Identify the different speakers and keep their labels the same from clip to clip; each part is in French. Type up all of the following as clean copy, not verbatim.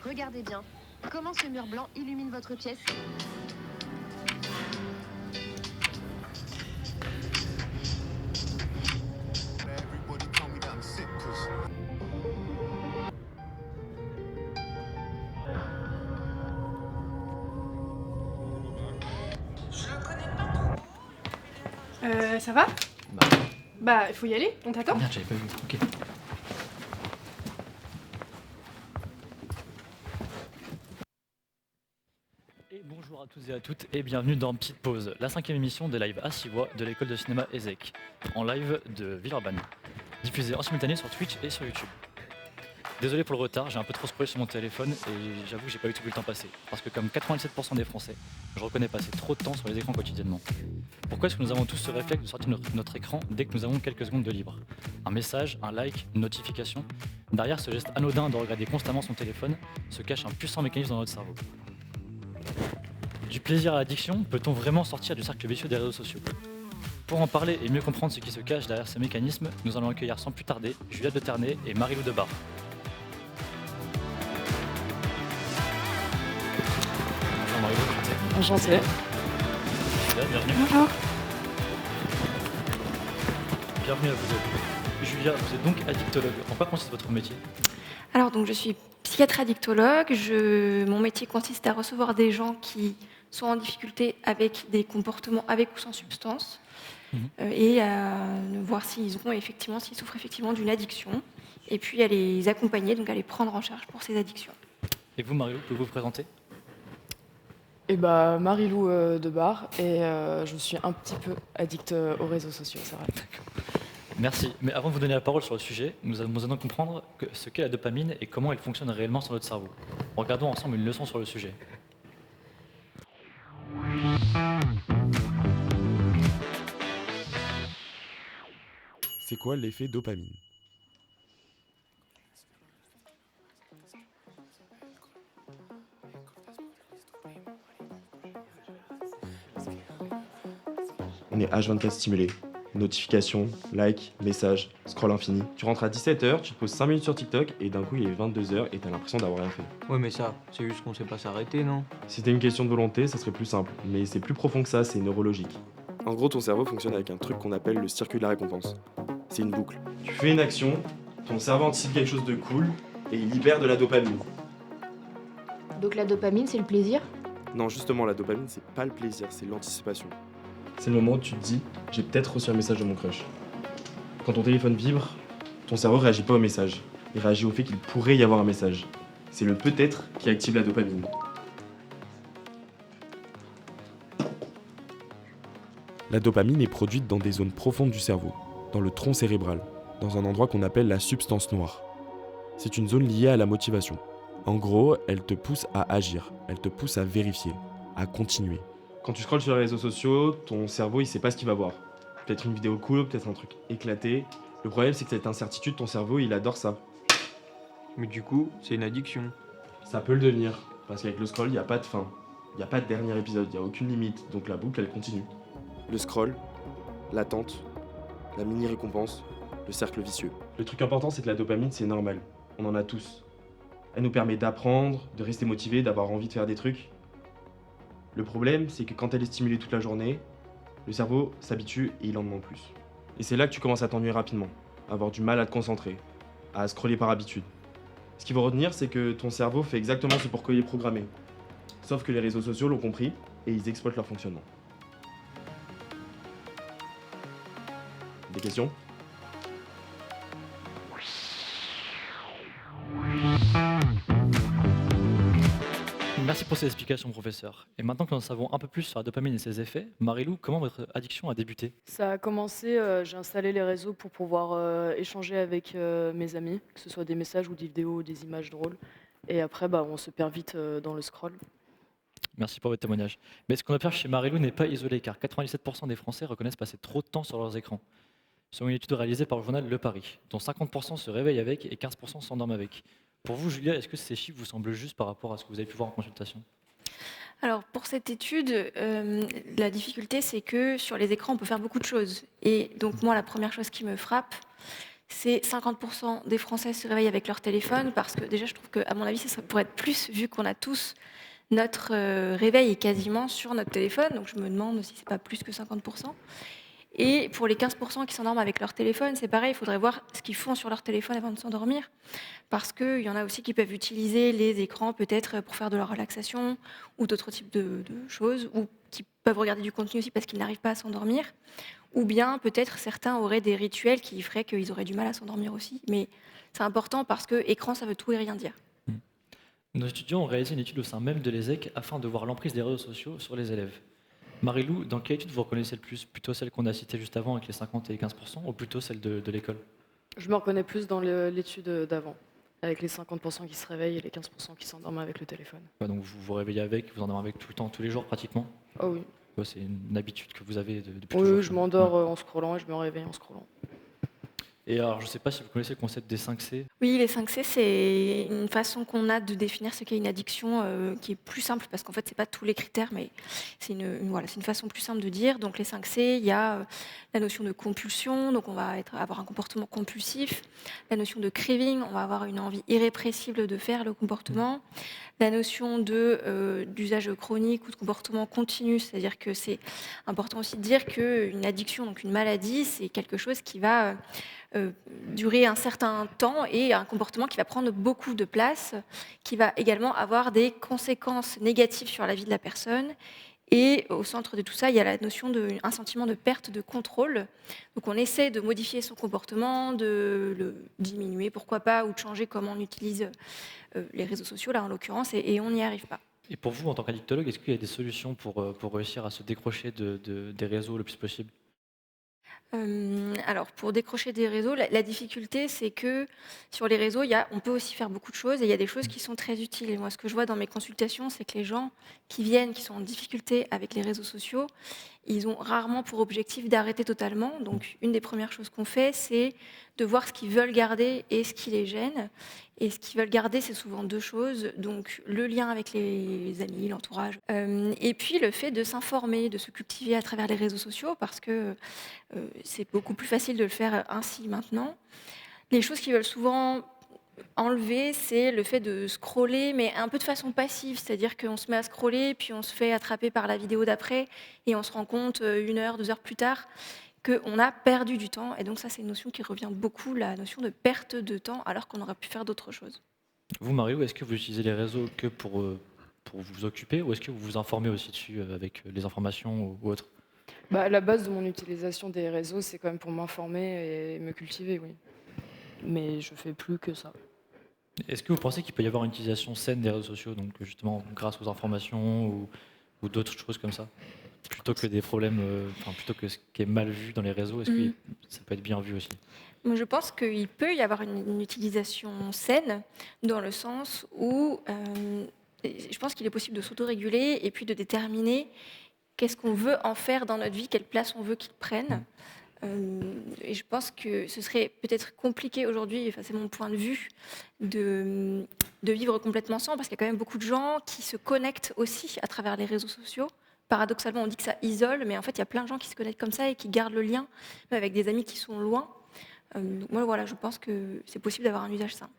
Speaker 1: Regardez bien. Comment ce mur blanc illumine votre pièce?
Speaker 2: Ça va?
Speaker 3: Bah,
Speaker 2: Bah, il faut y aller, on t'attend.
Speaker 3: merde, j'avais pas vu. Ok. Et bonjour à tous et à toutes et bienvenue dans Petite Pause, la 5e émission des lives Assivois de l'école de cinéma ESEC, en live de Villeurbanne, diffusée en simultané sur Twitch et sur YouTube. Désolé pour le retard, j'ai un peu trop scrollé sur mon téléphone et j'avoue que j'ai pas eu tout le temps passer. Parce que comme 97% des Français, je reconnais passer trop de temps sur les écrans quotidiennement. Pourquoi est-ce que nous avons tous ce réflexe de sortir notre écran dès que nous avons quelques secondes de libre? Un message, un like, une notification. Derrière ce geste anodin de regarder constamment son téléphone se cache un puissant mécanisme dans notre cerveau. Du plaisir à l'addiction, peut-on vraiment sortir du cercle vicieux des réseaux sociaux? Pour en parler et mieux comprendre ce qui se cache derrière ces mécanismes, nous allons accueillir sans plus tarder Julia de Ternay et Marie-Lou Debar. Bonjour Marie-Lou,
Speaker 2: Enchantée.
Speaker 3: Julia, bienvenue.
Speaker 2: Bonjour.
Speaker 3: Bienvenue à vous deux. Julia, vous êtes donc addictologue. En quoi consiste votre métier?
Speaker 4: Alors, donc, je suis psychiatre addictologue. Mon métier consiste à recevoir des gens qui sont en difficulté avec des comportements avec ou sans substance et à voir s'ils souffrent effectivement d'une addiction et puis à les accompagner, donc à les prendre en charge pour ces addictions.
Speaker 3: Et vous, Marie-Lou, pouvez-vous vous présenter?
Speaker 5: Et bah Marie-Lou Debar et je suis un petit peu addict aux réseaux sociaux, c'est vrai.
Speaker 3: Merci. Mais avant de vous donner la parole sur le sujet, nous allons comprendre ce qu'est la dopamine et comment elle fonctionne réellement sur notre cerveau. Regardons ensemble une leçon sur le sujet.
Speaker 6: C'est quoi l'effet dopamine?
Speaker 7: On est H24 stimulé. Notifications, likes, messages, scroll infini. Tu rentres à 17h, tu te poses 5 minutes sur TikTok et d'un coup il est 22h et t'as l'impression d'avoir rien fait.
Speaker 8: Ouais, mais ça, c'est juste qu'on sait pas s'arrêter, non?
Speaker 7: Si c'était une question de volonté, ça serait plus simple. Mais c'est plus profond que ça, c'est neurologique. En gros, ton cerveau fonctionne avec un truc qu'on appelle le circuit de la récompense. C'est une boucle. Tu fais une action, ton cerveau anticipe quelque chose de cool et il libère de la dopamine.
Speaker 9: Donc la dopamine, c'est le plaisir?
Speaker 7: Non, justement, la dopamine, c'est pas le plaisir, c'est l'anticipation. C'est le moment où tu te dis, j'ai peut-être reçu un message de mon crush. Quand ton téléphone vibre, ton cerveau réagit pas au message. Il réagit au fait qu'il pourrait y avoir un message. C'est le peut-être qui active la dopamine.
Speaker 6: La dopamine est produite dans des zones profondes du cerveau, dans le tronc cérébral, dans un endroit qu'on appelle la substance noire. C'est une zone liée à la motivation. En gros, elle te pousse à agir, elle te pousse à vérifier, à continuer.
Speaker 7: Quand tu scrolles sur les réseaux sociaux, ton cerveau il sait pas ce qu'il va voir. Peut-être une vidéo cool, peut-être un truc éclaté. Le problème c'est que cette incertitude, ton cerveau il adore ça.
Speaker 8: Mais du coup, c'est une addiction.
Speaker 7: Ça peut le devenir, parce qu'avec le scroll il n'y a pas de fin. Il n'y a pas de dernier épisode, il n'y a aucune limite, donc la boucle elle continue. Le scroll, l'attente, la mini-récompense, le cercle vicieux. Le truc important c'est que la dopamine c'est normal, on en a tous. Elle nous permet d'apprendre, de rester motivé, d'avoir envie de faire des trucs. Le problème, c'est que quand elle est stimulée toute la journée, le cerveau s'habitue et il en demande plus. Et c'est là que tu commences à t'ennuyer rapidement, à avoir du mal à te concentrer, à scroller par habitude. Ce qu'il faut retenir, c'est que ton cerveau fait exactement ce pour quoi il est programmé. Sauf que les réseaux sociaux l'ont compris et ils exploitent leur fonctionnement. Des questions ?
Speaker 3: Merci pour ces explications, professeur. Et maintenant que nous en savons un peu plus sur la dopamine et ses effets, Marie-Lou, comment votre addiction a débuté?
Speaker 5: Ça a commencé, j'ai installé les réseaux pour pouvoir échanger avec mes amis, que ce soit des messages ou des vidéos ou des images drôles. Et après, on se perd vite dans le scroll.
Speaker 3: Merci pour votre témoignage. Mais ce qu'on observe chez Marie-Lou n'est pas isolé, car 97% des Français reconnaissent passer trop de temps sur leurs écrans. Selon une étude réalisée par le journal Le Paris, dont 50% se réveillent avec et 15% s'endorment avec. Pour vous, Julia, est-ce que ces chiffres vous semblent justes par rapport à ce que vous avez pu voir en consultation?
Speaker 4: Alors, pour cette étude, la difficulté, c'est que sur les écrans, on peut faire beaucoup de choses. Et donc, moi, la première chose qui me frappe, c'est 50% des Français se réveillent avec leur téléphone, parce que déjà, je trouve qu'à mon avis, ça pourrait être plus, vu qu'on a tous notre réveil est quasiment sur notre téléphone, donc je me demande si c'est pas plus que 50%. Et pour les 15% qui s'endorment avec leur téléphone, c'est pareil, il faudrait voir ce qu'ils font sur leur téléphone avant de s'endormir, parce qu'il y en a aussi qui peuvent utiliser les écrans peut-être pour faire de la relaxation ou d'autres types de choses, ou qui peuvent regarder du contenu aussi parce qu'ils n'arrivent pas à s'endormir, ou bien peut-être certains auraient des rituels qui feraient qu'ils auraient du mal à s'endormir aussi. Mais c'est important parce que écran, ça veut tout et rien dire.
Speaker 3: Nos étudiants ont réalisé une étude au sein même de l'ESSEC afin de voir l'emprise des réseaux sociaux sur les élèves. Marie-Lou, dans quelle étude vous reconnaissez le plus? Plutôt celle qu'on a citée juste avant avec les 50 et les 15% ou plutôt celle de l'école?
Speaker 5: Je me reconnais plus dans l'étude d'avant, avec les 50% qui se réveillent et les 15% qui s'endorment avec le téléphone.
Speaker 3: Ouais, donc vous vous réveillez avec, vous endormez avec tout le temps, tous les jours pratiquement?
Speaker 5: Ah oui.
Speaker 3: Ouais, c'est une habitude que vous avez depuis
Speaker 5: Oui,
Speaker 3: toujours.
Speaker 5: je m'endors en scrollant et je me réveille en scrollant.
Speaker 3: Et alors, je ne sais pas si vous connaissez le concept des 5C.
Speaker 4: Oui, les 5C, c'est une façon qu'on a de définir ce qu'est une addiction qui est plus simple, parce qu'en fait, ce n'est pas tous les critères, mais c'est une façon plus simple de dire. Donc les 5C, il y a la notion de compulsion, donc on va avoir un comportement compulsif. La notion de craving, on va avoir une envie irrépressible de faire le comportement. La notion d'usage chronique ou de comportement continu, c'est-à-dire que c'est important aussi de dire qu'une addiction, donc une maladie, c'est quelque chose qui va durer un certain temps et un comportement qui va prendre beaucoup de place, qui va également avoir des conséquences négatives sur la vie de la personne. Et au centre de tout ça, il y a la notion d'un sentiment de perte de contrôle. Donc on essaie de modifier son comportement, de le diminuer, pourquoi pas, ou de changer comment on utilise les réseaux sociaux, là en l'occurrence, et on n'y arrive pas.
Speaker 3: Et pour vous, en tant qu'addictologue, est-ce qu'il y a des solutions pour réussir à se décrocher des réseaux le plus possible?
Speaker 4: Alors, pour décrocher des réseaux, la difficulté, c'est que sur les réseaux, on peut aussi faire beaucoup de choses et il y a des choses qui sont très utiles. Et moi, ce que je vois dans mes consultations, c'est que les gens qui viennent, qui sont en difficulté avec les réseaux sociaux, ils ont rarement pour objectif d'arrêter totalement. Donc, une des premières choses qu'on fait, c'est de voir ce qu'ils veulent garder et ce qui les gêne. Et ce qu'ils veulent garder, c'est souvent deux choses. Donc, le lien avec les amis, l'entourage. Et puis, le fait de s'informer, de se cultiver à travers les réseaux sociaux, parce que c'est beaucoup plus facile de le faire ainsi maintenant. Les choses qu'ils veulent souvent enlever, c'est le fait de scroller, mais un peu de façon passive. C'est-à-dire qu'on se met à scroller, puis on se fait attraper par la vidéo d'après, et on se rend compte 1 heure, 2 heures plus tard, qu'on a perdu du temps. Et donc ça, c'est une notion qui revient beaucoup, la notion de perte de temps, alors qu'on aurait pu faire d'autres choses.
Speaker 3: Vous, Mario, est-ce que vous utilisez les réseaux que pour vous occuper, ou est-ce que vous vous informez aussi dessus avec les informations ou autres?
Speaker 5: La base de mon utilisation des réseaux, c'est quand même pour m'informer et me cultiver, oui. Mais je fais plus que ça.
Speaker 3: Est-ce que vous pensez qu'il peut y avoir une utilisation saine des réseaux sociaux, donc justement grâce aux informations ou d'autres choses comme ça, plutôt que des problèmes, plutôt que ce qui est mal vu dans les réseaux, est-ce que ça peut être bien vu aussi?
Speaker 4: Moi, je pense qu'il peut y avoir une utilisation saine, dans le sens où je pense qu'il est possible de s'autoréguler et puis de déterminer qu'est-ce qu'on veut en faire dans notre vie, quelle place on veut qu'il prenne. Et je pense que ce serait peut-être compliqué aujourd'hui, enfin, c'est mon point de vue, de vivre complètement sans, parce qu'il y a quand même beaucoup de gens qui se connectent aussi à travers les réseaux sociaux. Paradoxalement, on dit que ça isole, mais en fait, il y a plein de gens qui se connectent comme ça et qui gardent le lien, même avec des amis qui sont loin. Donc moi, voilà, je pense que c'est possible d'avoir un usage sain.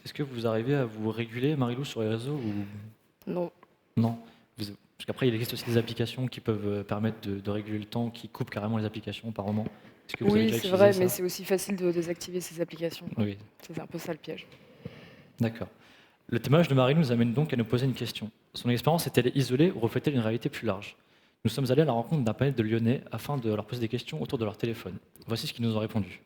Speaker 3: Est-ce que vous arrivez à vous réguler, Marie-Lou, sur les réseaux ou...
Speaker 5: Non.
Speaker 3: Non. Parce qu'après, il existe aussi des applications qui peuvent permettre de réguler le temps, qui coupent carrément les applications par moment. Est-ce que vous avez déjà
Speaker 5: c'est
Speaker 3: utilisé
Speaker 5: vrai,
Speaker 3: ça?
Speaker 5: mais c'est aussi facile de désactiver ces applications.
Speaker 3: Oui.
Speaker 5: C'est un peu ça le piège.
Speaker 3: D'accord. Le témoignage de Marie nous amène donc à nous poser une question. Son expérience est-elle isolée ou reflète-t-elle une réalité plus large? Nous sommes allés à la rencontre d'un panel de Lyonnais afin de leur poser des questions autour de leur téléphone. Voici ce qu'ils nous ont répondu.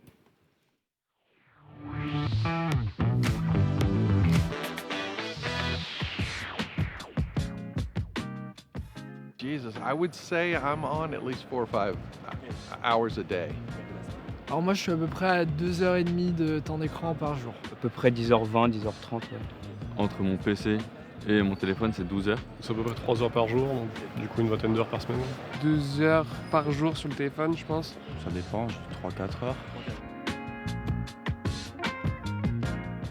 Speaker 10: Jesus, I would say I'm on at least 4 or 5 hours a day.
Speaker 11: Alors moi je suis à peu près à 2h30 de temps d'écran par jour.
Speaker 12: À peu près 10h20, 10h30. Ouais.
Speaker 13: Entre mon PC et mon téléphone, c'est 12 heures.
Speaker 14: C'est à peu près 3 heures par jour, donc du coup une vingtaine d'heures par semaine.
Speaker 15: 2 heures par jour sur le téléphone, je pense.
Speaker 16: Ça dépend, 3-4 heures.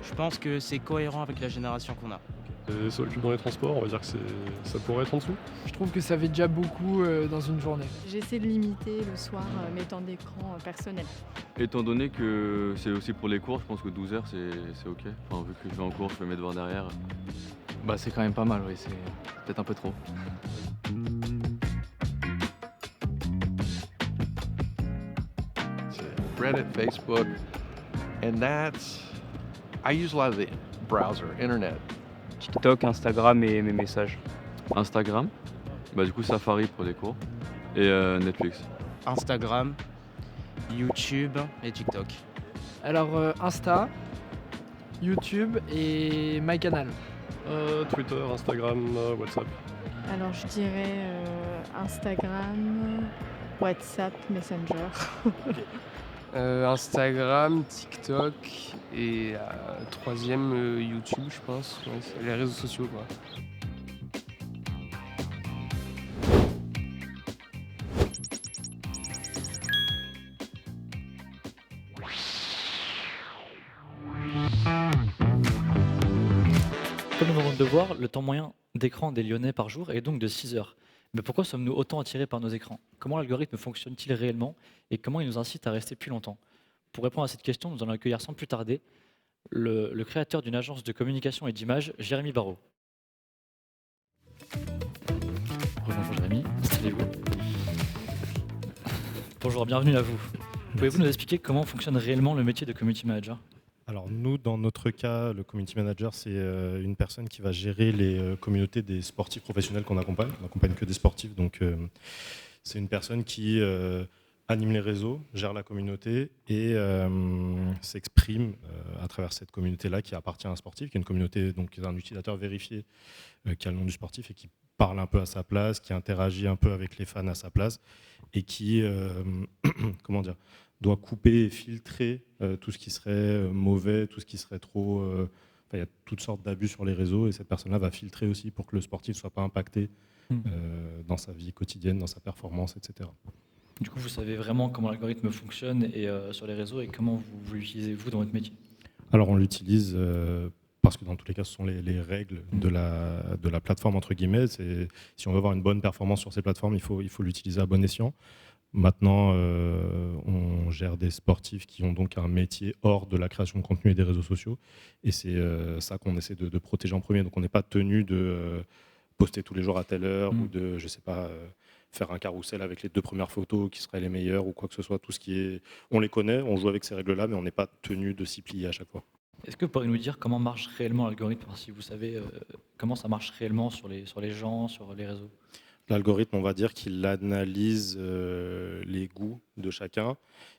Speaker 17: Je pense que c'est cohérent avec la génération qu'on a.
Speaker 14: Et s'occupe dans les transports, on va dire que ça pourrait être en dessous.
Speaker 11: Je trouve que ça fait déjà beaucoup dans une journée.
Speaker 17: J'essaie de limiter le soir mes temps d'écran personnels.
Speaker 13: Étant donné que c'est aussi pour les cours, je pense que 12 heures c'est ok. Enfin, vu que je vais en cours, je fais mes devoirs derrière.
Speaker 18: Bah c'est quand même pas mal, oui, c'est peut-être un peu trop.
Speaker 10: Reddit, Facebook, and I use a lot of the browser, internet.
Speaker 12: TikTok, Instagram et mes messages.
Speaker 13: Instagram, bah du coup Safari pour les cours, et Netflix.
Speaker 19: Instagram, YouTube et TikTok.
Speaker 11: Alors Insta, YouTube et MyCanal.
Speaker 14: Twitter, Instagram, WhatsApp.
Speaker 17: Alors je dirais Instagram, WhatsApp, Messenger.
Speaker 15: Instagram, TikTok et troisième YouTube, je pense. Ouais, c'est les réseaux sociaux, quoi.
Speaker 3: Comme nous venons de voir, le temps moyen d'écran des Lyonnais par jour est donc de 6 heures. Mais pourquoi sommes-nous autant attirés par nos écrans? Comment l'algorithme fonctionne-t-il réellement et comment il nous incite à rester plus longtemps? Pour répondre à cette question, nous allons accueillir sans plus tarder le créateur d'une agence de communication et d'image, Jérémy Barraud. Bonjour Jérémy, installez-vous. Bonjour, bienvenue à vous. Pouvez-vous nous expliquer comment fonctionne réellement le métier de community manager?
Speaker 20: Alors nous, dans notre cas, le community manager, c'est une personne qui va gérer les communautés des sportifs professionnels qu'on accompagne. On n'accompagne que des sportifs, donc c'est une personne qui anime les réseaux, gère la communauté et s'exprime à travers cette communauté-là qui appartient à un sportif, qui est une communauté, donc qui est un utilisateur vérifié qui a le nom du sportif et qui parle un peu à sa place, qui interagit un peu avec les fans à sa place et qui, comment dire, doit couper et filtrer tout ce qui serait mauvais, tout ce qui serait trop... il y a toutes sortes d'abus sur les réseaux et cette personne-là va filtrer aussi pour que le sportif ne soit pas impacté dans sa vie quotidienne, dans sa performance, etc.
Speaker 3: Du coup, vous savez vraiment comment l'algorithme fonctionne et, sur les réseaux et comment vous l'utilisez-vous dans votre métier?
Speaker 20: Alors on l'utilise parce que dans tous les cas, ce sont les règles de la plateforme, entre guillemets. Si on veut avoir une bonne performance sur ces plateformes, il faut l'utiliser à bon escient. Maintenant, on gère des sportifs qui ont donc un métier hors de la création de contenu et des réseaux sociaux. Et c'est ça qu'on essaie de protéger en premier. Donc on n'est pas tenu de poster tous les jours à telle heure ou de, je sais pas, faire un carrousel avec les 2 premières photos qui seraient les meilleures ou quoi que ce soit. Tout ce qui est, on les connaît, on joue avec ces règles-là, mais on n'est pas tenu de s'y plier à chaque fois.
Speaker 3: Est-ce que vous pourriez nous dire comment marche réellement l'algorithme, si vous savez comment ça marche réellement sur les gens, sur les réseaux?
Speaker 20: L'algorithme, on va dire qu'il analyse les goûts de chacun.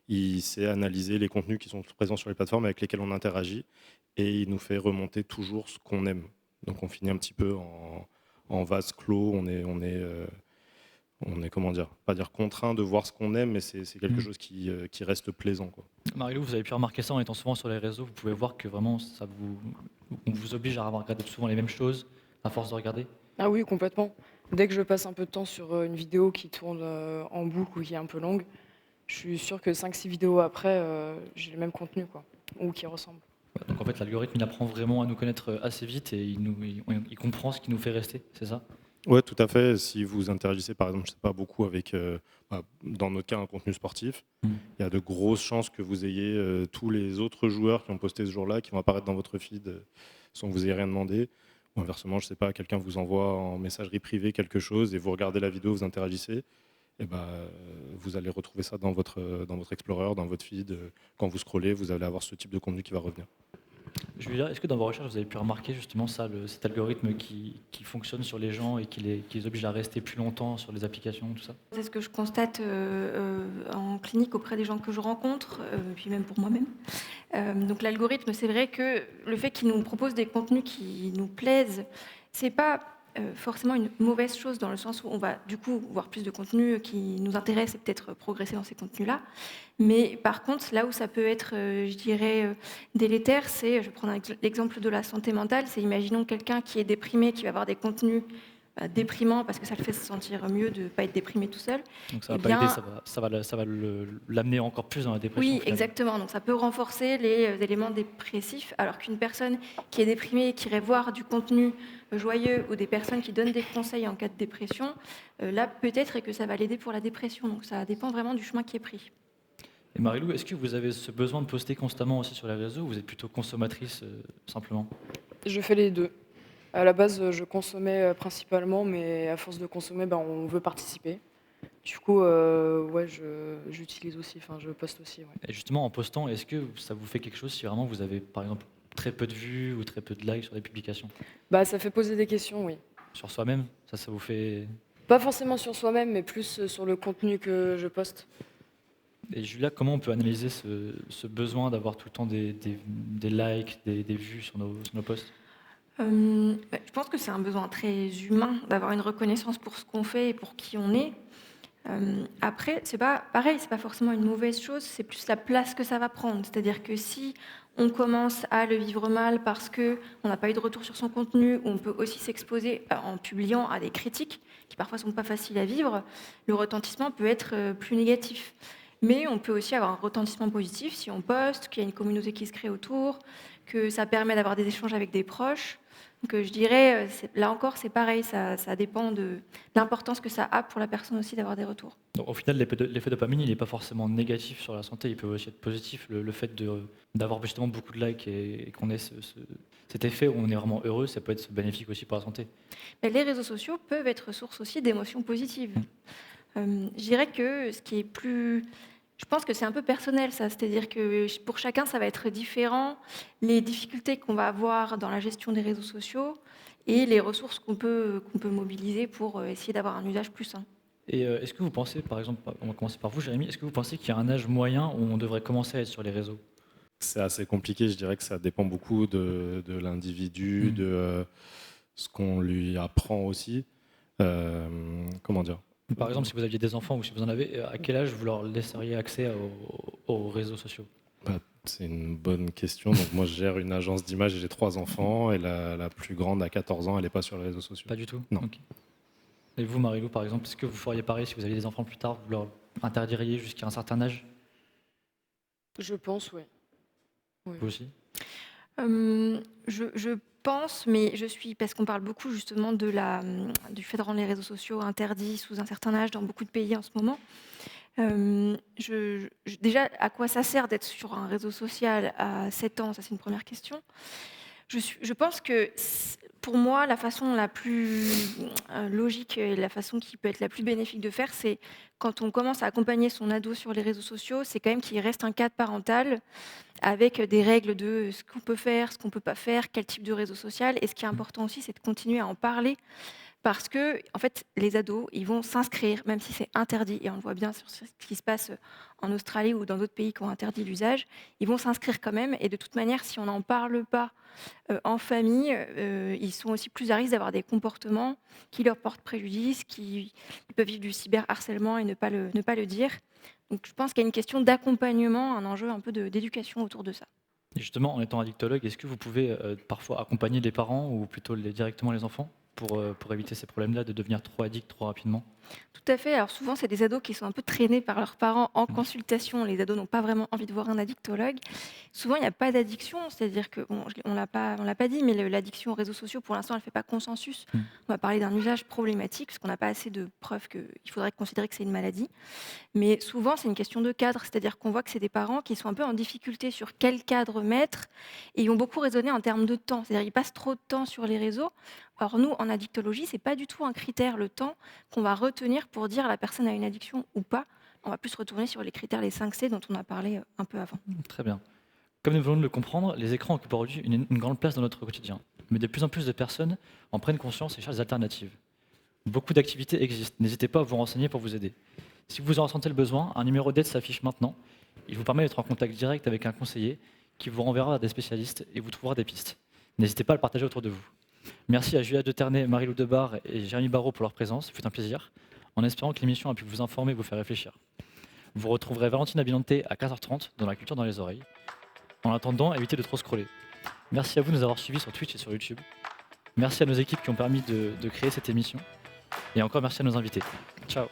Speaker 20: Il sait analyser les contenus qui sont présents sur les plateformes avec lesquels on interagit et il nous fait remonter toujours ce qu'on aime. Donc on finit un petit peu en vase clos. On est comment dire, pas dire contraint de voir ce qu'on aime, mais c'est quelque chose qui reste plaisant, quoi.
Speaker 3: Marie-Lou, vous avez pu remarquer ça en étant souvent sur les réseaux. Vous pouvez voir que vraiment on vous oblige à regarder souvent les mêmes choses à force de regarder?
Speaker 5: Ah oui, complètement. Dès que je passe un peu de temps sur une vidéo qui tourne en boucle ou qui est un peu longue, je suis sûr que 5-6 vidéos après, j'ai le même contenu, quoi, ou qui ressemble.
Speaker 3: Donc en fait, l'algorithme, il apprend vraiment à nous connaître assez vite et il comprend ce qui nous fait rester, c'est ça?
Speaker 20: Oui, tout à fait. Si vous interagissez, par exemple, je sais pas, beaucoup avec, dans notre cas, un contenu sportif, il y a de grosses chances que vous ayez tous les autres joueurs qui ont posté ce jour-là, qui vont apparaître dans votre feed sans que vous ayez rien demandé. Ou inversement, je sais pas, quelqu'un vous envoie en messagerie privée quelque chose et vous regardez la vidéo, vous interagissez, et vous allez retrouver ça dans votre Explorer, dans votre feed. Quand vous scrollez, vous allez avoir ce type de contenu qui va revenir.
Speaker 3: Je veux dire, est-ce que dans vos recherches, vous avez pu remarquer justement ça, cet algorithme qui fonctionne sur les gens et qui les oblige à rester plus longtemps sur les applications, tout ça?
Speaker 4: C'est ce que je constate en clinique auprès des gens que je rencontre, puis même pour moi-même. Donc l'algorithme, c'est vrai que le fait qu'il nous propose des contenus qui nous plaisent, c'est pas forcément une mauvaise chose dans le sens où on va du coup voir plus de contenus qui nous intéressent et peut-être progresser dans ces contenus-là. Mais par contre, là où ça peut être, je dirais, délétère, c'est, je vais prendre l'exemple de la santé mentale, c'est imaginons quelqu'un qui est déprimé, qui va avoir des contenus déprimant parce que ça le fait se sentir mieux de ne pas être déprimé tout seul.
Speaker 3: Donc ça
Speaker 4: eh
Speaker 3: va pas
Speaker 4: bien,
Speaker 3: aider, ça va l'amener encore plus dans la dépression.
Speaker 4: oui,
Speaker 3: finalement.
Speaker 4: exactement. Donc ça peut renforcer les éléments dépressifs, alors qu'une personne qui est déprimée et qui irait voir du contenu joyeux ou des personnes qui donnent des conseils en cas de dépression, là peut-être que ça va l'aider pour la dépression. Donc ça dépend vraiment du chemin qui est pris.
Speaker 3: Et Marie-Lou, est-ce que vous avez ce besoin de poster constamment aussi sur les réseaux ou vous êtes plutôt consommatrice simplement?
Speaker 5: Je fais les deux. À la base, je consommais principalement, mais à force de consommer, on veut participer. Du coup, ouais, j'utilise aussi, je poste aussi. Ouais.
Speaker 3: Et justement, en postant, est-ce que ça vous fait quelque chose si vraiment vous avez, par exemple, très peu de vues ou très peu de likes sur des publications?
Speaker 5: Ça fait poser des questions, oui.
Speaker 3: Sur soi-même, ça vous fait...
Speaker 5: Pas forcément sur soi-même, mais plus sur le contenu que je poste.
Speaker 3: Et Julia, comment on peut analyser ce besoin d'avoir tout le temps des likes, des vues sur nos posts?
Speaker 4: Je pense que c'est un besoin très humain d'avoir une reconnaissance pour ce qu'on fait et pour qui on est. Après, c'est pas pareil, c'est pas forcément une mauvaise chose, c'est plus la place que ça va prendre. C'est-à-dire que si on commence à le vivre mal parce qu'on n'a pas eu de retour sur son contenu, ou on peut aussi s'exposer en publiant à des critiques qui parfois sont pas faciles à vivre, le retentissement peut être plus négatif. Mais on peut aussi avoir un retentissement positif si on poste, qu'il y a une communauté qui se crée autour, que ça permet d'avoir des échanges avec des proches. Donc je dirais, là encore, c'est pareil, ça dépend de l'importance que ça a pour la personne aussi d'avoir des retours.
Speaker 3: Donc, au final, l'effet dopamine, il n'est pas forcément négatif sur la santé, il peut aussi être positif. Le fait d'avoir justement beaucoup de likes et qu'on ait cet effet où on est vraiment heureux, ça peut être bénéfique aussi pour la santé.
Speaker 4: Mais les réseaux sociaux peuvent être source aussi d'émotions positives. Je dirais que ce qui est plus... Je pense que c'est un peu personnel, ça. C'est-à-dire que pour chacun, ça va être différent. Les difficultés qu'on va avoir dans la gestion des réseaux sociaux et les ressources qu'on peut mobiliser pour essayer d'avoir un usage plus sain.
Speaker 3: Et est-ce que vous pensez, par exemple, on va commencer par vous, Jérémy, est-ce que vous pensez qu'il y a un âge moyen où on devrait commencer à être sur les réseaux?
Speaker 20: C'est assez compliqué, je dirais que ça dépend beaucoup de l'individu, de ce qu'on lui apprend aussi. Comment dire?
Speaker 3: Par exemple, si vous aviez des enfants ou si vous en avez, à quel âge vous leur laisseriez accès aux réseaux sociaux?
Speaker 20: C'est une bonne question. Donc moi, je gère une agence d'image et j'ai 3 enfants. Et la plus grande, à 14 ans, elle n'est pas sur les réseaux sociaux.
Speaker 3: Pas du tout?
Speaker 20: Non.
Speaker 3: Okay. Et vous, Marie-Lou, par exemple, est-ce que vous feriez pareil si vous aviez des enfants plus tard? Vous leur interdiriez jusqu'à un certain âge?
Speaker 5: Je pense, oui.
Speaker 3: Vous aussi?
Speaker 4: Je pense, mais parce qu'on parle beaucoup justement du fait de rendre les réseaux sociaux interdits sous un certain âge dans beaucoup de pays en ce moment. Déjà, à quoi ça sert d'être sur un réseau social à 7 ans? Ça, c'est une première question. Je pense que pour moi, la façon la plus logique et la façon qui peut être la plus bénéfique de faire, c'est quand on commence à accompagner son ado sur les réseaux sociaux, c'est quand même qu'il reste un cadre parental avec des règles de ce qu'on peut faire, ce qu'on ne peut pas faire, quel type de réseau social. Et ce qui est important aussi, c'est de continuer à en parler. Parce que, en fait, les ados, ils vont s'inscrire, même si c'est interdit, et on le voit bien sur ce qui se passe en Australie ou dans d'autres pays qui ont interdit l'usage, ils vont s'inscrire quand même, et de toute manière, si on n'en parle pas en famille, ils sont aussi plus à risque d'avoir des comportements qui leur portent préjudice, ils peuvent vivre du cyberharcèlement et ne pas le dire. Donc je pense qu'il y a une question d'accompagnement, un enjeu un peu d'éducation autour de ça.
Speaker 3: Et justement, en étant addictologue, est-ce que vous pouvez parfois accompagner les parents ou plutôt directement les enfants pour éviter ces problèmes-là de devenir trop addicts trop rapidement?
Speaker 4: Tout à fait. Alors souvent, c'est des ados qui sont un peu traînés par leurs parents en consultation. Les ados n'ont pas vraiment envie de voir un addictologue. Souvent, il n'y a pas d'addiction. C'est-à-dire que, on l'a pas dit, mais l'addiction aux réseaux sociaux, pour l'instant, elle ne fait pas consensus. On va parler d'un usage problématique, parce qu'on n'a pas assez de preuves qu'il faudrait considérer que c'est une maladie. Mais souvent, c'est une question de cadre. C'est-à-dire qu'on voit que c'est des parents qui sont un peu en difficulté sur quel cadre mettre. Et ils ont beaucoup raisonné en termes de temps. C'est-à-dire qu'ils passent trop de temps sur les réseaux. Alors nous, en addictologie, ce n'est pas du tout un critère, le temps, qu'on va retenir pour dire la personne a une addiction ou pas. On va plus retourner sur les critères, les 5C dont on a parlé un peu avant.
Speaker 3: Très bien. Comme nous venons de le comprendre, les écrans occupent aujourd'hui une grande place dans notre quotidien. Mais de plus en plus de personnes en prennent conscience et cherchent des alternatives. Beaucoup d'activités existent. N'hésitez pas à vous renseigner pour vous aider. Si vous en ressentez le besoin, un numéro d'aide s'affiche maintenant. Il vous permet d'être en contact direct avec un conseiller qui vous renverra vers des spécialistes et vous trouvera des pistes. N'hésitez pas à le partager autour de vous. Merci à Julia de Ternay, Marie-Lou Debar et Jérémy Barraud pour leur présence. Ce fut un plaisir, en espérant que l'émission a pu vous informer et vous faire réfléchir. Vous retrouverez Valentina Binante à 15h30 dans La Culture dans les oreilles. En attendant, évitez de trop scroller. Merci à vous de nous avoir suivis sur Twitch et sur YouTube. Merci à nos équipes qui ont permis de créer cette émission. Et encore merci à nos invités. Ciao.